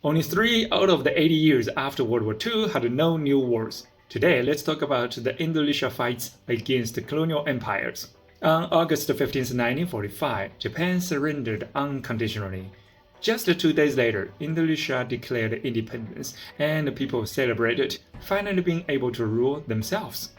Only 3 out of the 80 years after World War II had no new wars. Today, let's talk about the Indonesia fights against colonial empires. On August 15, 1945, Japan surrendered unconditionally. Just 2 days later, Indonesia declared independence and people celebrated finally being able to rule themselves.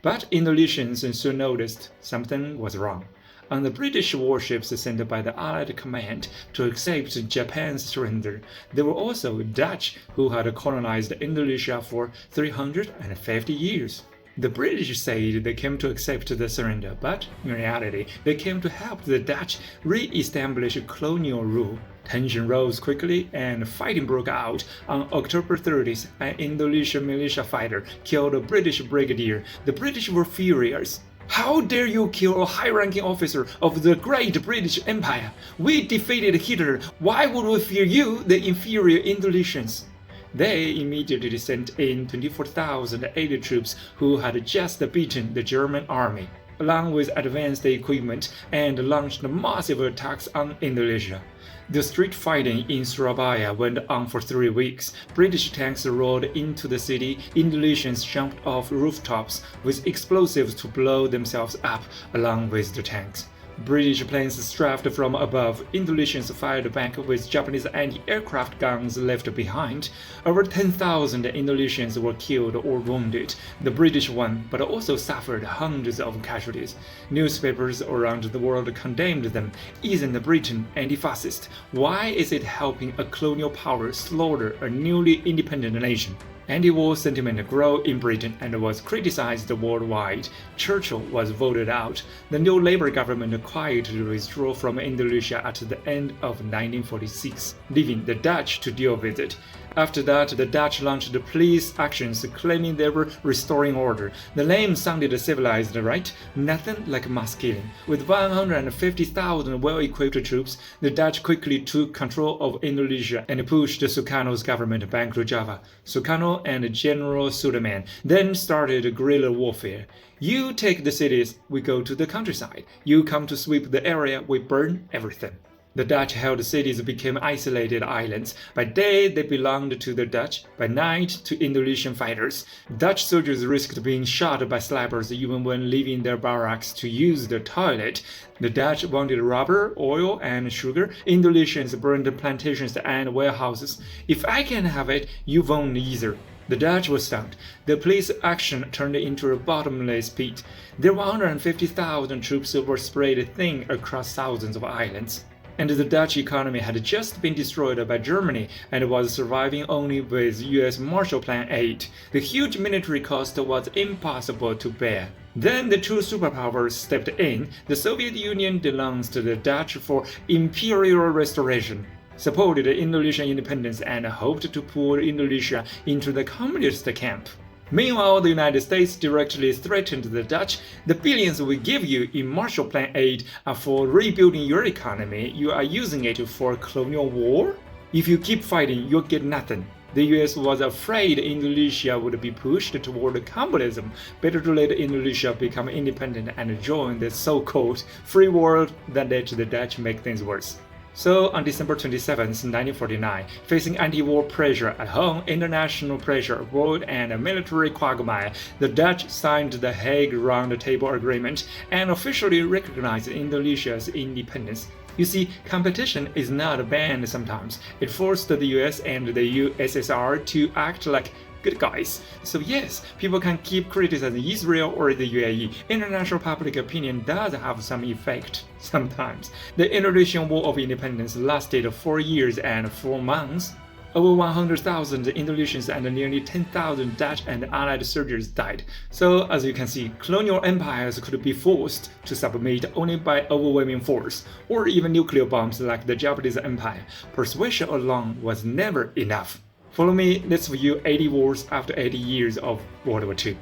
But Indonesians soon noticed something was wrong. On the British warships sent by the Allied command to accept Japan's surrender, there were also Dutch who had colonized Indonesia for 350 years. The British said they came to accept the surrender, but in reality, they came to help the Dutch re-establish colonial rule. Tension rose quickly and fighting broke out. On October 30th, an Indonesian militia fighter killed a British brigadier. The British were furious. How dare you kill a high-ranking officer of the great British Empire? We defeated Hitler. Why would we fear you, the inferior Indonesians? They immediately sent in 24,000 aid troops who had just beaten the German army, along with advanced equipment, and launched massive attacks on Indonesia. The street fighting in Surabaya went on for 3 weeks. British tanks rolled into the city. Indonesians jumped off rooftops with explosives to blow themselves up along with the tanks. British planes strafed from above. Indonesians fired back with Japanese anti-aircraft guns left behind. Over 10,000 Indonesians were killed or wounded. The British won, but also suffered hundreds of casualties. Newspapers around the world condemned them. Isn't Britain anti-fascist? Why is it helping a colonial power slaughter a newly independent nation? Anti-war sentiment grew in Britain and was criticized worldwide. Churchill was voted out. The new Labour government quietly withdrew from Indonesia at the end of 1946, leaving the Dutch to deal with it. After that, the Dutch launched police actions claiming they were restoring order. The name sounded civilized, right? Nothing like mass killing. With 150,000 well-equipped troops, the Dutch quickly took control of Indonesia and pushed Sukarno's government back to Java. Sukarno and General Sudirman then started guerrilla warfare. You take the cities, we go to the countryside. You come to sweep the area, we burn everything. The Dutch-held cities became isolated islands. By day, they belonged to the Dutch. By night, to Indonesian fighters. Dutch soldiers risked being shot by snipers even when leaving their barracks to use the toilet. The Dutch wanted rubber, oil, and sugar. Indonesians burned plantations and warehouses. If I can have it, you won't either. The Dutch were stunned. The police action turned into a bottomless pit. Their 150,000 troops were spread thin across thousands of islands. And the Dutch economy had just been destroyed by Germany and was surviving only with US Marshall Plan aid. The huge military cost was impossible to bear. Then the two superpowers stepped in. The Soviet Union denounced the Dutch for imperial restoration, supported Indonesian independence, and hoped to pull Indonesia into the communist camp. Meanwhile, the United States directly threatened the Dutch. The billions we give you in Marshall Plan aid are for rebuilding your economy. You are using it for colonial war? If you keep fighting, you'll get nothing. The US was afraid Indonesia would be pushed toward communism. Better to let Indonesia become independent and join the so-called free world than let the Dutch make things worse. So, on December 27, 1949, facing anti-war pressure at home, international pressure abroad, and a military quagmire, the Dutch signed the Hague Round Table Agreement and officially recognized Indonesia's independence. You see, competition is not banned sometimes. It forced the US and the USSR to act like good guys. So yes, people can keep criticizing Israel or the UAE. International public opinion does have some effect sometimes. The Indonesian War of Independence lasted 4 years and 4 months. Over 100,000 Indonesians and nearly 10,000 Dutch and Allied soldiers died. So, as you can see, colonial empires could be forced to submit only by overwhelming force, or even nuclear bombs like the Japanese Empire. Persuasion alone was never enough. Follow me, let's view 80 wars after 80 years of World War II.